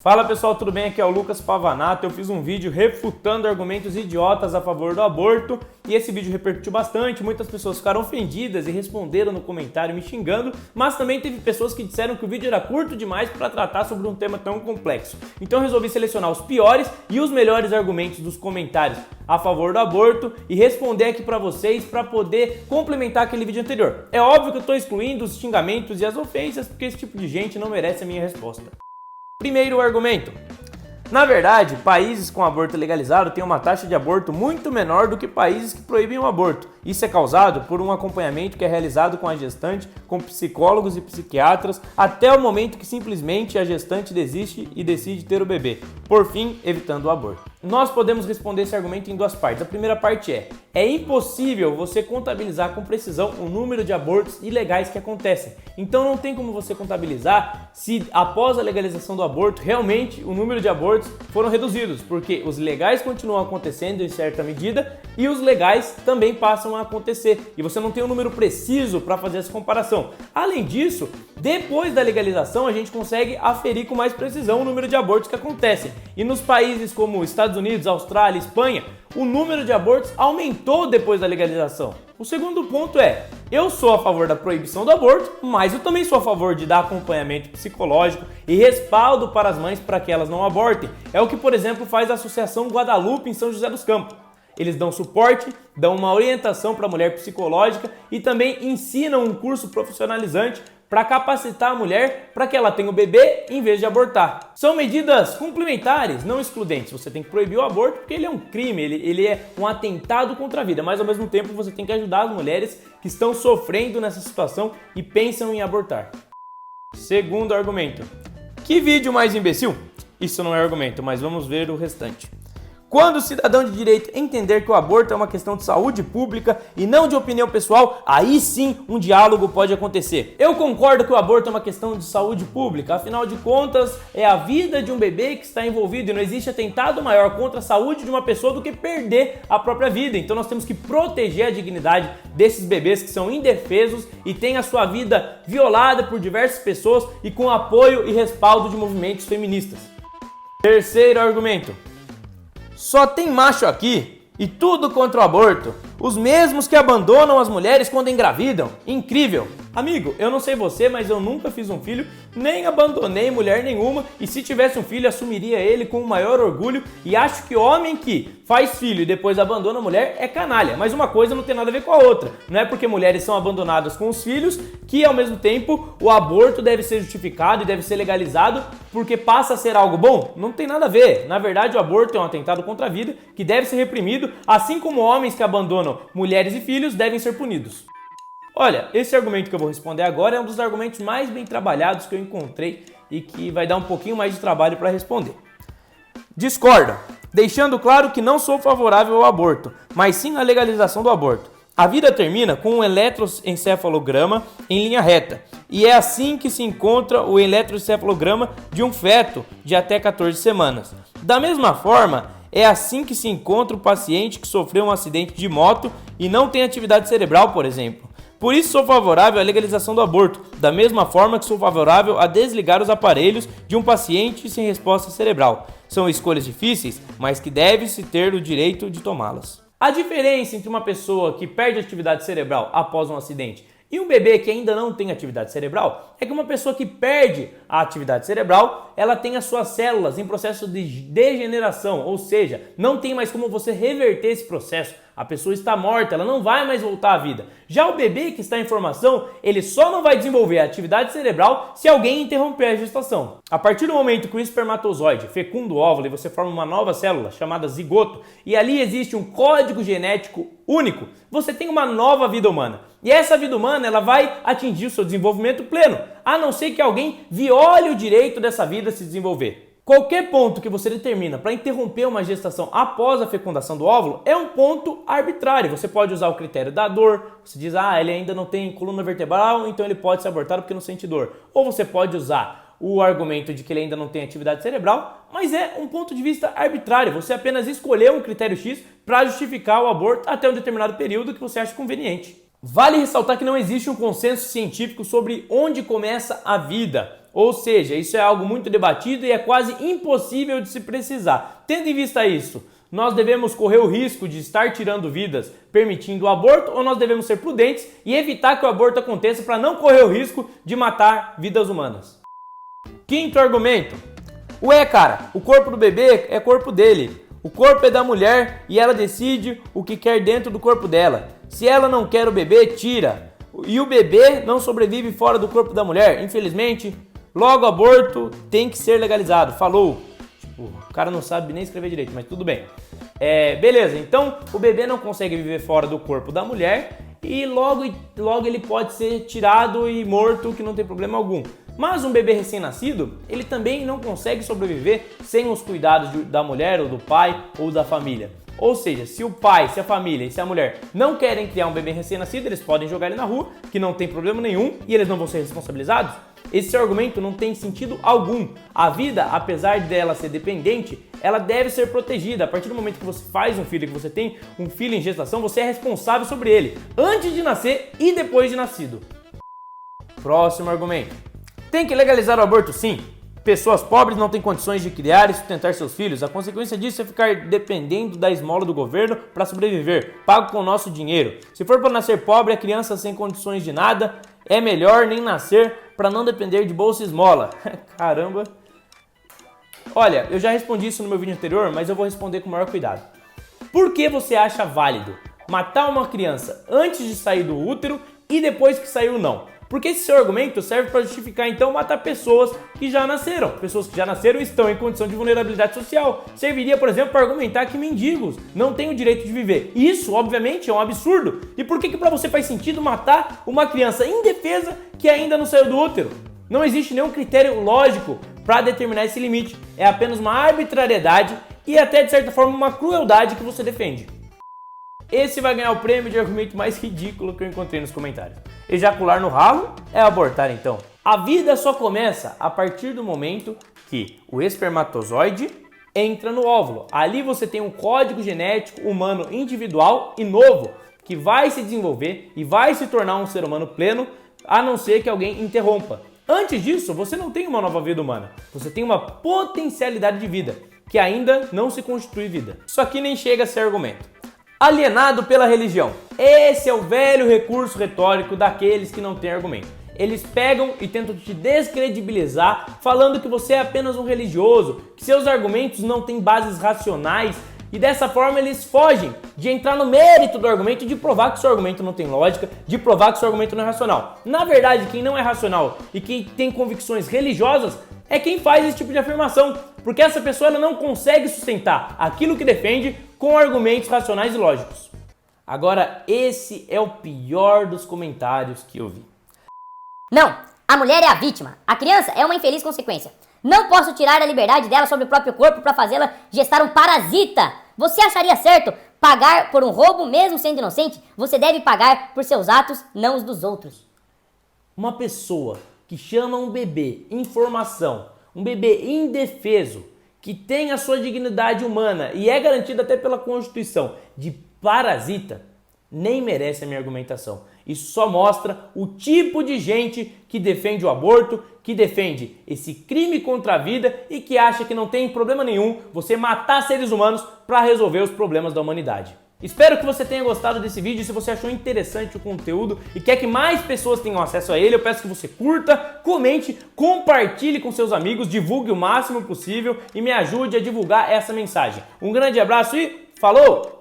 Fala pessoal, tudo bem? Aqui é o Lucas Pavanato. Eu fiz um vídeo refutando argumentos idiotas a favor do aborto e esse vídeo repercutiu bastante. Muitas pessoas ficaram ofendidas e responderam no comentário me xingando, mas também teve pessoas que disseram que o vídeo era curto demais para tratar sobre um tema tão complexo. Então eu resolvi selecionar os piores e os melhores argumentos dos comentários a favor do aborto e responder aqui para vocês para poder complementar aquele vídeo anterior. É óbvio que eu estou excluindo os xingamentos e as ofensas porque esse tipo de gente não merece a minha resposta. Primeiro argumento. Na verdade, países com aborto legalizado têm uma taxa de aborto muito menor do que países que proíbem o aborto. Isso é causado por um acompanhamento que é realizado com a gestante, com psicólogos e psiquiatras, até o momento que simplesmente a gestante desiste e decide ter o bebê, por fim, evitando o aborto. Nós podemos responder esse argumento em duas partes. A primeira parte é impossível você contabilizar com precisão o número de abortos ilegais que acontecem. Então não tem como você contabilizar se após a legalização do aborto, realmente o número de abortos foram reduzidos, porque os legais continuam acontecendo em certa medida e os legais também passam a acontecer. E você não tem um número preciso para fazer essa comparação. Além disso, depois da legalização a gente consegue aferir com mais precisão o número de abortos que acontecem. E nos países como Estados Unidos, Austrália, Espanha, o número de abortos aumentou depois da legalização. O segundo ponto eu sou a favor da proibição do aborto, mas eu também sou a favor de dar acompanhamento psicológico e respaldo para as mães para que elas não abortem. É o que, por exemplo, faz a Associação Guadalupe em São José dos Campos. Eles dão suporte, dão uma orientação para a mulher psicológica e também ensinam um curso profissionalizante para capacitar a mulher para que ela tenha o bebê em vez de abortar. São medidas complementares, não excludentes. Você tem que proibir o aborto porque ele é um crime, ele é um atentado contra a vida, mas ao mesmo tempo você tem que ajudar as mulheres que estão sofrendo nessa situação e pensam em abortar. Segundo argumento. Que vídeo mais imbecil? Isso não é argumento, mas vamos ver o restante. Quando o cidadão de direito entender que o aborto é uma questão de saúde pública e não de opinião pessoal, aí sim um diálogo pode acontecer. Eu concordo que o aborto é uma questão de saúde pública, afinal de contas é a vida de um bebê que está envolvido e não existe atentado maior contra a saúde de uma pessoa do que perder a própria vida. Então nós temos que proteger a dignidade desses bebês que são indefesos e têm a sua vida violada por diversas pessoas e com apoio e respaldo de movimentos feministas. Terceiro argumento. Só tem macho aqui e tudo contra o aborto. Os mesmos que abandonam as mulheres quando engravidam. Incrível! Amigo, eu não sei você, mas eu nunca fiz um filho, nem abandonei mulher nenhuma e se tivesse um filho, assumiria ele com o maior orgulho e acho que homem que faz filho e depois abandona a mulher é canalha, mas uma coisa não tem nada a ver com a outra. Não é porque mulheres são abandonadas com os filhos que, ao mesmo tempo, o aborto deve ser justificado e deve ser legalizado porque passa a ser algo bom? Não tem nada a ver. Na verdade, o aborto é um atentado contra a vida que deve ser reprimido, assim como homens que abandonam mulheres e filhos devem ser punidos. Olha, esse argumento que eu vou responder agora é um dos argumentos mais bem trabalhados que eu encontrei e que vai dar um pouquinho mais de trabalho para responder. Discorda, deixando claro que não sou favorável ao aborto, mas sim à legalização do aborto. A vida termina com um eletroencefalograma em linha reta, e é assim que se encontra o eletroencefalograma de um feto de até 14 semanas. Da mesma forma, é assim que se encontra o paciente que sofreu um acidente de moto e não tem atividade cerebral, por exemplo. Por isso sou favorável à legalização do aborto, da mesma forma que sou favorável a desligar os aparelhos de um paciente sem resposta cerebral. São escolhas difíceis, mas que deve-se ter o direito de tomá-las. A diferença entre uma pessoa que perde atividade cerebral após um acidente e um bebê que ainda não tem atividade cerebral é que uma pessoa que perde a atividade cerebral, ela tem as suas células em processo de degeneração, ou seja, não tem mais como você reverter esse processo. A pessoa está morta, ela não vai mais voltar à vida. Já o bebê que está em formação, ele só não vai desenvolver a atividade cerebral se alguém interromper a gestação. A partir do momento que o espermatozoide fecunda o óvulo e você forma uma nova célula chamada zigoto, e ali existe um código genético único, você tem uma nova vida humana. E essa vida humana ela vai atingir o seu desenvolvimento pleno, a não ser que alguém viole o direito dessa vida se desenvolver. Qualquer ponto que você determina para interromper uma gestação após a fecundação do óvulo é um ponto arbitrário. Você pode usar o critério da dor, você diz, ele ainda não tem coluna vertebral, então ele pode ser abortado porque não sente dor. Ou você pode usar o argumento de que ele ainda não tem atividade cerebral, mas é um ponto de vista arbitrário. Você apenas escolheu um critério X para justificar o aborto até um determinado período que você acha conveniente. Vale ressaltar que não existe um consenso científico sobre onde começa a vida. Ou seja, isso é algo muito debatido e é quase impossível de se precisar. Tendo em vista isso, nós devemos correr o risco de estar tirando vidas permitindo o aborto ou nós devemos ser prudentes e evitar que o aborto aconteça para não correr o risco de matar vidas humanas? Quinto argumento. Ué, cara, o corpo do bebê é corpo dele. O corpo é da mulher e ela decide o que quer dentro do corpo dela. Se ela não quer o bebê, tira. E o bebê não sobrevive fora do corpo da mulher, infelizmente. Logo, aborto tem que ser legalizado. Falou. Tipo, o cara não sabe nem escrever direito, mas tudo bem. Beleza, então o bebê não consegue viver fora do corpo da mulher e logo ele pode ser tirado e morto, que não tem problema algum. Mas um bebê recém-nascido, ele também não consegue sobreviver sem os cuidados da mulher ou do pai ou da família. Ou seja, se o pai, se a família e se a mulher não querem criar um bebê recém-nascido, eles podem jogar ele na rua, que não tem problema nenhum, e eles não vão ser responsabilizados. Esse argumento não tem sentido algum. A vida, apesar dela ser dependente, ela deve ser protegida. A partir do momento que você faz um filho, que você tem um filho em gestação, você é responsável sobre ele, antes de nascer e depois de nascido. Próximo argumento. Tem que legalizar o aborto, sim. Pessoas pobres não têm condições de criar e sustentar seus filhos. A consequência disso é ficar dependendo da esmola do governo para sobreviver, pago com o nosso dinheiro. Se for para nascer pobre, a criança sem condições de nada, é melhor nem nascer para não depender de bolsa e esmola. Caramba. Olha, eu já respondi isso no meu vídeo anterior, mas eu vou responder com o maior cuidado. Por que você acha válido matar uma criança antes de sair do útero e depois que saiu não? Porque esse seu argumento serve para justificar, então, matar pessoas que já nasceram. Pessoas que já nasceram e estão em condição de vulnerabilidade social. Serviria, por exemplo, para argumentar que mendigos não têm o direito de viver. Isso, obviamente, é um absurdo. E por que para você faz sentido matar uma criança indefesa que ainda não saiu do útero? Não existe nenhum critério lógico para determinar esse limite. É apenas uma arbitrariedade e até, de certa forma, uma crueldade que você defende. Esse vai ganhar o prêmio de argumento mais ridículo que eu encontrei nos comentários. Ejacular no ralo é abortar, então. A vida só começa a partir do momento que o espermatozoide entra no óvulo. Ali você tem um código genético humano individual e novo que vai se desenvolver e vai se tornar um ser humano pleno, a não ser que alguém interrompa. Antes disso, você não tem uma nova vida humana. Você tem uma potencialidade de vida que ainda não se constitui vida. Isso aqui nem chega a ser argumento. Alienado pela religião. Esse é o velho recurso retórico daqueles que não têm argumento. Eles pegam e tentam te descredibilizar, falando que você é apenas um religioso, que seus argumentos não têm bases racionais, e dessa forma eles fogem de entrar no mérito do argumento e de provar que seu argumento não tem lógica, de provar que seu argumento não é racional. Na verdade, quem não é racional e quem tem convicções religiosas é quem faz esse tipo de afirmação, porque essa pessoa ela não consegue sustentar aquilo que defende com argumentos racionais e lógicos. Agora, esse é o pior dos comentários que eu vi. Não, a mulher é a vítima. A criança é uma infeliz consequência. Não posso tirar a liberdade dela sobre o próprio corpo para fazê-la gestar um parasita. Você acharia certo pagar por um roubo mesmo sendo inocente? Você deve pagar por seus atos, não os dos outros. Uma pessoa que chama um bebê em formação, um bebê indefeso, que tem a sua dignidade humana e é garantida até pela Constituição, de parasita, nem merece a minha argumentação. Isso só mostra o tipo de gente que defende o aborto, que defende esse crime contra a vida e que acha que não tem problema nenhum você matar seres humanos para resolver os problemas da humanidade. Espero que você tenha gostado desse vídeo. Se você achou interessante o conteúdo e quer que mais pessoas tenham acesso a ele, eu peço que você curta, comente, compartilhe com seus amigos, divulgue o máximo possível e me ajude a divulgar essa mensagem. Um grande abraço e falou!